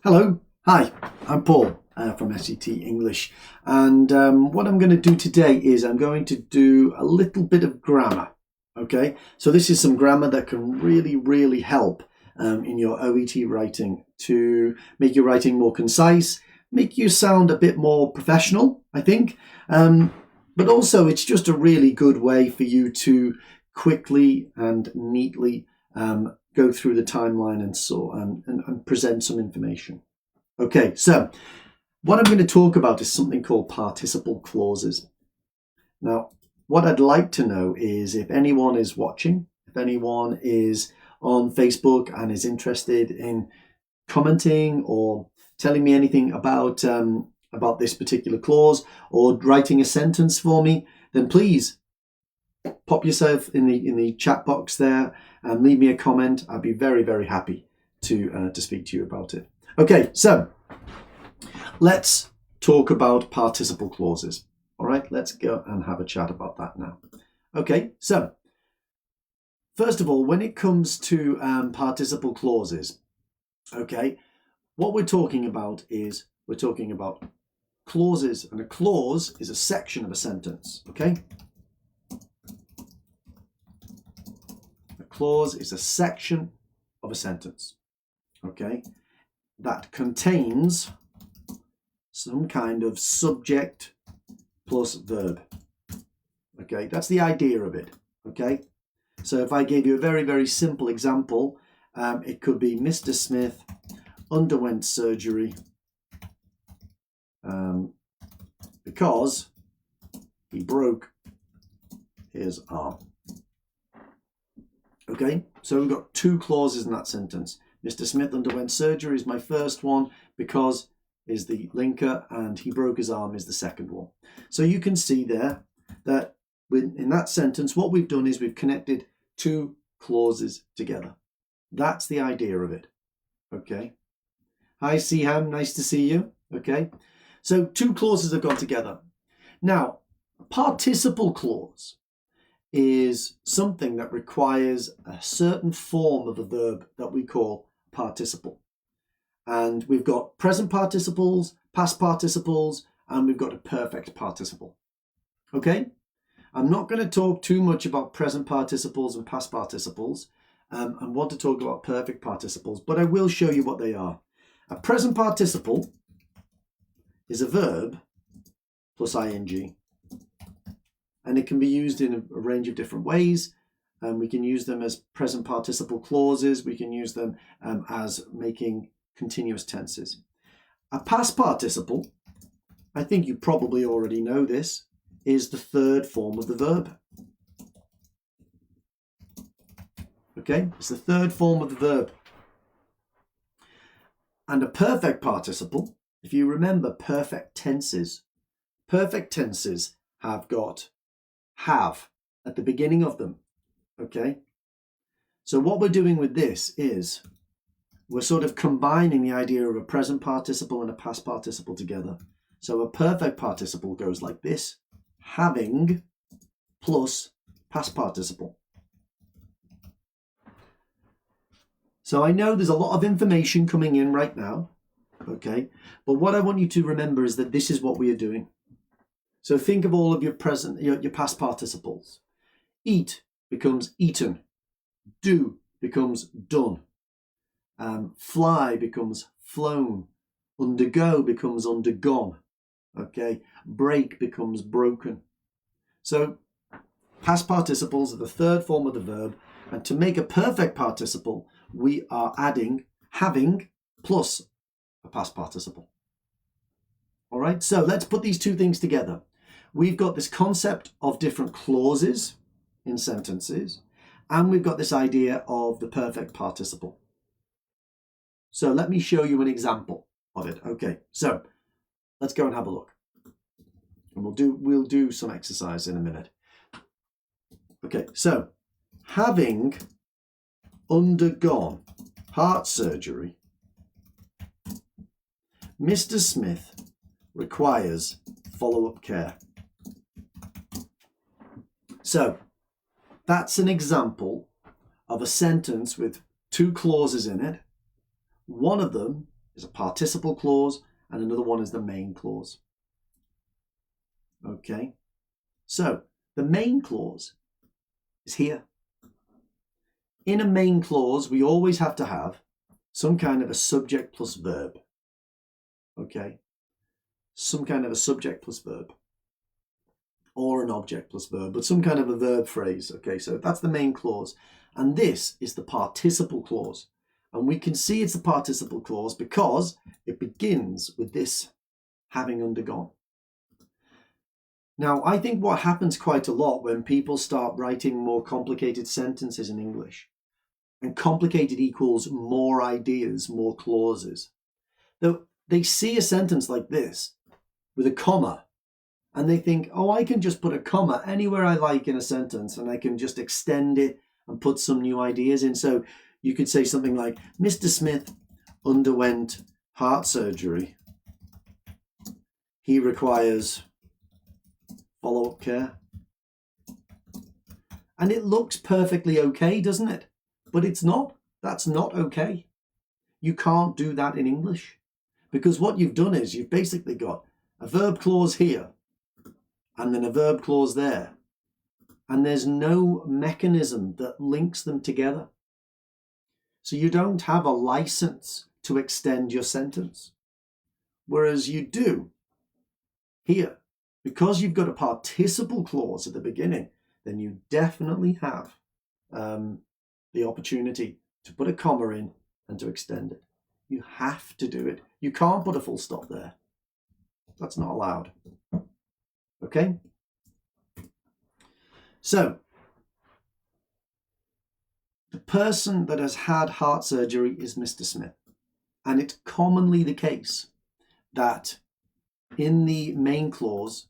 Hello, hi, I'm Paul from SET English, and what I'm going to do today is I'm going to do a little bit of grammar. Okay, so this is some grammar that can really help in your OET writing to make your writing more concise, make you sound a bit more professional, I think, but also it's just a really good way for you to quickly and neatly go through the timeline and present some information. Okay, so what I'm going to talk about is something called participle clauses. Now, what I'd like to know is if anyone is watching, if anyone is on Facebook and is interested in commenting or telling me anything about this particular clause or writing a sentence for me, then please pop yourself in the chat box there and leave me a comment. I'd be very happy to speak to you about it. Okay, so let's talk about participle clauses. All right, let's go and have a chat about that now. Okay, so first of all, when it comes to participle clauses, okay, what we're talking about is we're talking about clauses, and a clause is a section of a sentence. Okay, a clause is a section of a sentence. Okay, that contains some kind of subject plus verb. Okay, that's the idea of it. Okay, so if I gave you a very simple example, it could be Mr. Smith underwent surgery because he broke his arm. Okay, so we've got two clauses in that sentence. Mr. Smith underwent surgery is my first one, because is the linker, and he broke his arm is the second one. So you can see there that in that sentence, what we've done is we've connected two clauses together. That's the idea of it. Okay. Hi, Siham, nice to see you. Okay. So two clauses have gone together. Now, a participle clause is something that requires a certain form of a verb that we call participle. And we've got present participles, past participles, and we've got a perfect participle. Okay? I'm not going to talk too much about present participles and past participles. I want to talk about perfect participles, but I will show you what they are. A present participle is a verb plus ing. And it can be used in a range of different ways. We can use them as present participle clauses. We can use them as making continuous tenses. A past participle, I think you probably already know this, is the third form of the verb. Okay, it's the third form of the verb. And a perfect participle, if you remember perfect tenses have got have at the beginning of them. Okay, so what we're doing with this is we're sort of combining the idea of a present participle and a past participle together. So a perfect participle goes like this: having plus past participle. So I know there's a lot of information coming in right now, okay? But what I want you to remember is that this is what we are doing. So think of all of your past participles. Eat becomes eaten. Do becomes done. Fly becomes flown. Undergo becomes undergone. Okay. Break becomes broken. So past participles are the third form of the verb. And to make a perfect participle, we are adding having plus a past participle. All right. So let's put these two things together. We've got this concept of different clauses in sentences, and we've got this idea of the perfect participle. So let me show you an example of it. Okay, so let's go and have a look. And we'll do some exercise in a minute. Okay, so having undergone heart surgery, Mr. Smith requires follow-up care. So that's an example of a sentence with two clauses in it. One of them is a participle clause and another one is the main clause. Okay, so the main clause is here. In a main clause, we always have to have some kind of a subject plus verb. Okay, some kind of a subject plus verb, or an object plus verb, but some kind of a verb phrase. Okay, so that's the main clause. And this is the participle clause. And we can see it's the participle clause because it begins with this having undergone. Now, I think what happens quite a lot when people start writing more complicated sentences in English, and complicated equals more ideas, more clauses, though they see a sentence like this with a comma, and they think, oh, I can just put a comma anywhere I like in a sentence and I can just extend it and put some new ideas in. So you could say something like, Mr. Smith underwent heart surgery. He requires follow-up care. And it looks perfectly okay, doesn't it? But it's not. That's not okay. You can't do that in English, because what you've done is you've basically got a verb clause here and then a verb clause there, and there's no mechanism that links them together. So you don't have a license to extend your sentence, whereas you do here. Because you've got a participle clause at the beginning, then you definitely have the opportunity to put a comma in and to extend it. You have to do it. You can't put a full stop there. That's not allowed. Okay? So, the person that has had heart surgery is Mr. Smith. And it's commonly the case that in the main clause,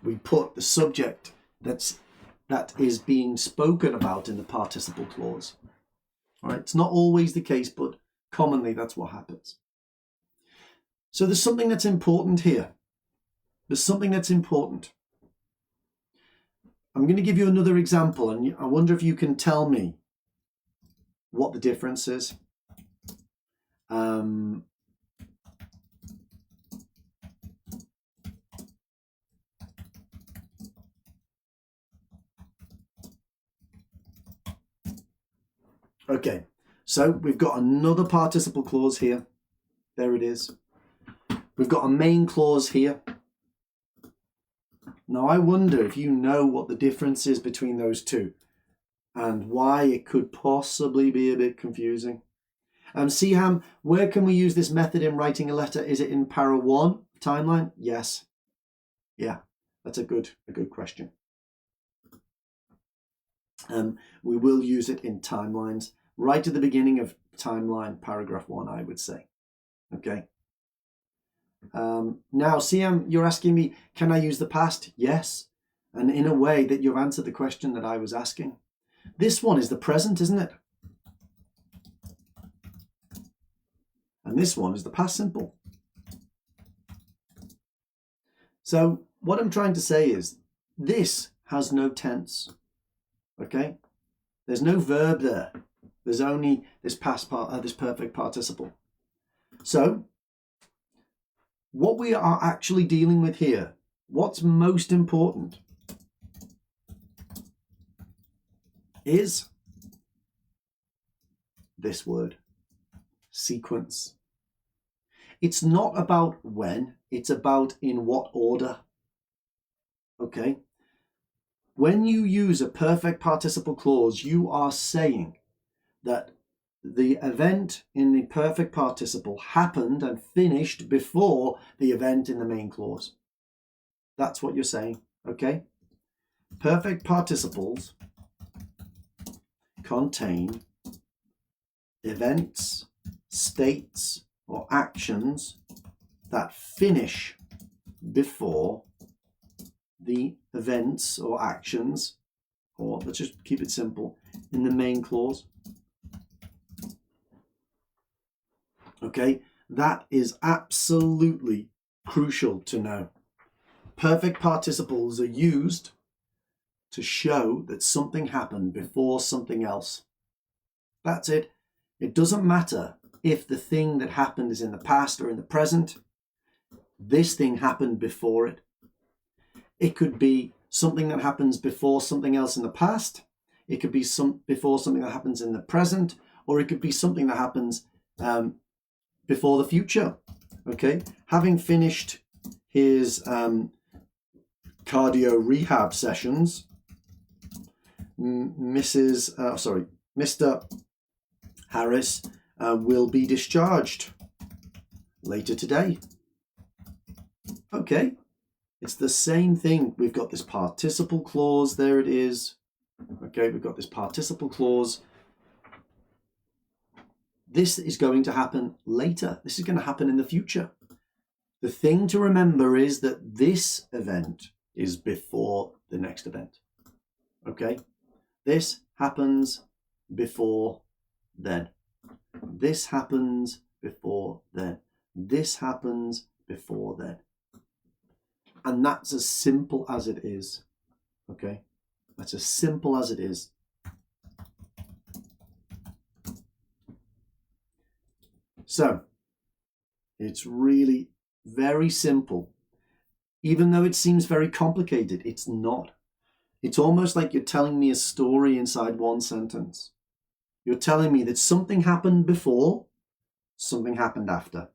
we put the subject that is being spoken about in the participle clause. All right, it's not always the case, but commonly that's what happens. So there's something that's important here. There's something that's important. I'm going to give you another example, and I wonder if you can tell me what the difference is. Okay, so we've got another participle clause here. There it is. We've got a main clause here. Now, I wonder if you know what the difference is between those two and why it could possibly be a bit confusing. Siham, where can we use this method in writing a letter? Is it in para 1 timeline? Yes. Yeah, that's a good question. We will use it in timelines right at the beginning of timeline, paragraph 1, I would say. Okay. Now, Siam, you're asking me, can I use the past? Yes. And in a way that you've answered the question that I was asking. This one is the present, isn't it? And this one is the past simple. So what I'm trying to say is this has no tense. Okay? There's no verb there. There's only this past part, this perfect participle. So what we are actually dealing with here, what's most important is this word, sequence. It's not about when, it's about in what order. Okay? When you use a perfect participle clause, you are saying that the event in the perfect participle happened and finished before the event in the main clause. That's what you're saying, okay? Perfect participles contain events, states, or actions that finish before the events or actions, or let's just keep it simple, in the main clause. Okay, that is absolutely crucial to know. Perfect participles are used to show that something happened before something else. That's it. It doesn't matter if the thing that happened is in the past or in the present. This thing happened before it. It could be something that happens before something else in the past. It could be before something that happens in the present, or it could be something that happens before the future. Okay, having finished his cardio rehab sessions, Mr. Harris will be discharged later today. Okay, it's the same thing. We've got this participle clause. There it is. Okay, we've got this participle clause. This is going to happen later. This is going to happen in the future. The thing to remember is that this event is before the next event. Okay, this happens before then. This happens before then. This happens before then. And that's as simple as it is. Okay, that's as simple as it is. So it's really very simple. Even though it seems very complicated, it's not. It's almost like you're telling me a story inside one sentence. You're telling me that something happened before, something happened after.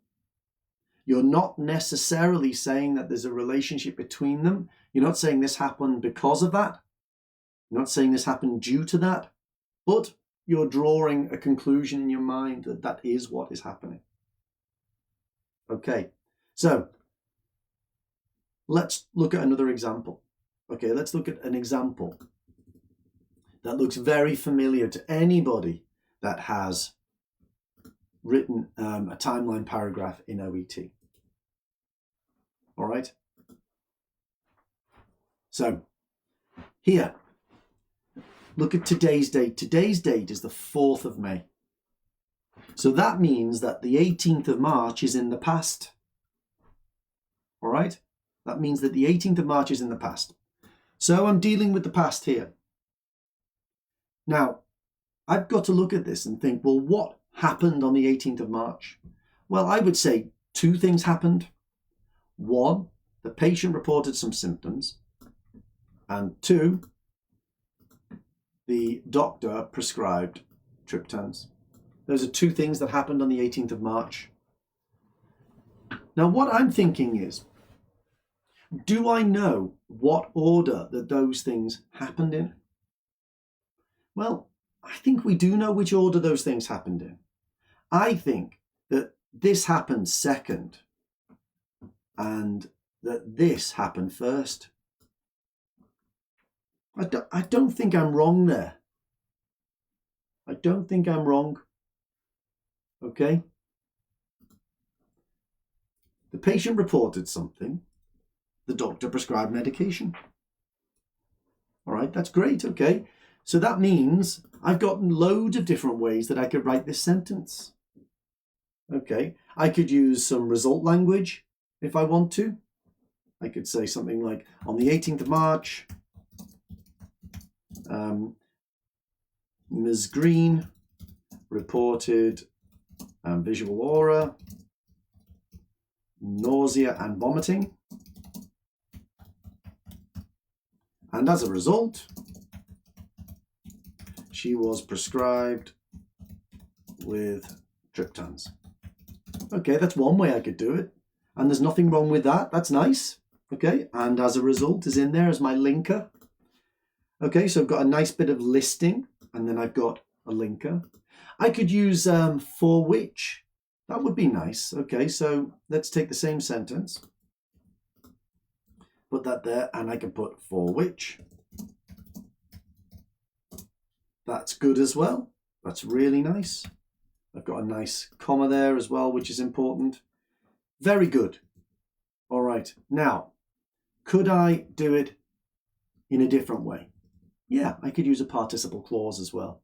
You're not necessarily saying that there's a relationship between them. You're not saying this happened because of that. You're not saying this happened due to that. But you're drawing a conclusion in your mind that that is what is happening. Okay, so let's look at another example. Okay, let's look at an example that looks very familiar to anybody that has written a timeline paragraph in OET. All right. So here, look at today's date. Today's date is the 4th of May. So that means that the 18th of March is in the past. All right. That means that the 18th of March is in the past. So I'm dealing with the past here. Now, I've got to look at this and think, well, what happened on the 18th of March? Well, I would say 2 things happened. 1, the patient reported some symptoms. And 2, the doctor prescribed triptans. Those are 2 things that happened on the 18th of March. Now, what I'm thinking is, do I know what order that those things happened in? Well, I think we do know which order those things happened in. I think that this happened second and that this happened first. I don't think I'm wrong there. I don't think I'm wrong. Okay? The patient reported something. The doctor prescribed medication. All right, that's great. Okay. So that means I've got loads of different ways that I could write this sentence. Okay. I could use some result language if I want to. I could say something like, on the 18th of March, Ms. Green reported visual aura, nausea and vomiting. And as a result, she was prescribed with triptans. Okay, that's one way I could do it. And there's nothing wrong with that. That's nice. Okay, and as a result is in there as my linker. Okay, so I've got a nice bit of listing, and then I've got a linker. I could use for which. That would be nice. Okay, so let's take the same sentence. Put that there, and I can put for which. That's good as well. That's really nice. I've got a nice comma there as well, which is important. Very good. All right. Now, could I do it in a different way? Yeah, I could use a participle clause as well.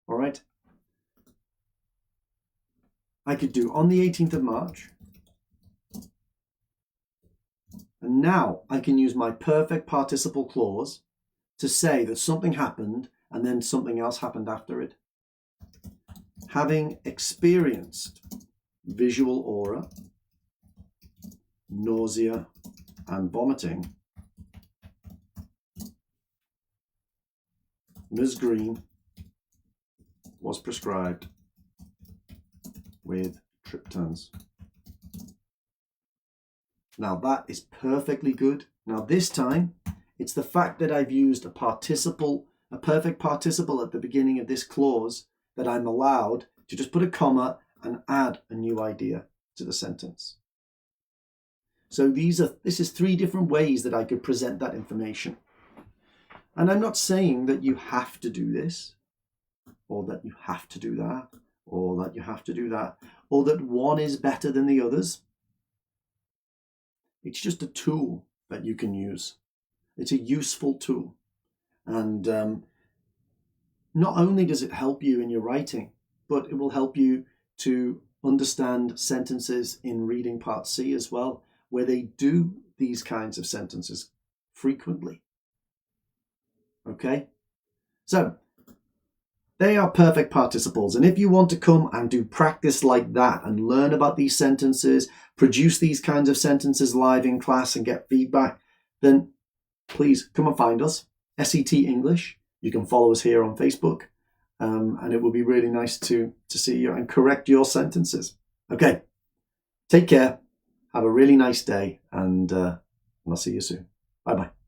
All right. I could do on the 18th of March. And now I can use my perfect participle clause to say that something happened and then something else happened after it. having experienced visual aura, nausea, and vomiting, Ms. Green was prescribed with triptans. Now that is perfectly good. Now this time, it's the fact that I've used a participle, a perfect participle at the beginning of this clause, that I'm allowed to just put a comma and add a new idea to the sentence. So this is 3 different ways that I could present that information. And I'm not saying that you have to do this, or that you have to do that, or that you have to do that, or that one is better than the others. It's just a tool that you can use. It's a useful tool. And not only does it help you in your writing, but it will help you to understand sentences in reading part C as well, where they do these kinds of sentences frequently. Okay? So, they are perfect participles. And if you want to come and do practice like that and learn about these sentences, produce these kinds of sentences live in class and get feedback, then please come and find us, SET English. You can follow us here on Facebook, and it will be really nice to see you and correct your sentences. Okay, take care. Have a really nice day, and I'll see you soon. Bye-bye.